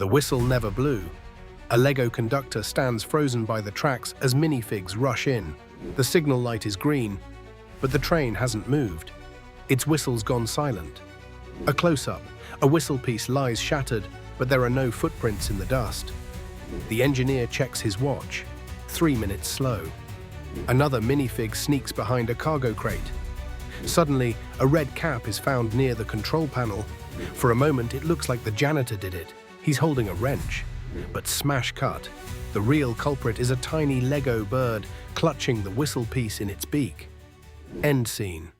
The whistle never blew. A Lego conductor stands frozen by the tracks as minifigs rush in. The signal light is green, but the train hasn't moved. Its whistle's gone silent. A close-up. A whistle piece lies shattered, but there are no footprints in the dust. The engineer checks his watch. 3 minutes slow. Another minifig sneaks behind a cargo crate. Suddenly, a red cap is found near the control panel. For a moment, it looks like the janitor did it. He's holding a wrench. But smash cut. The real culprit is a tiny Lego bird clutching the whistle piece in its beak. End scene.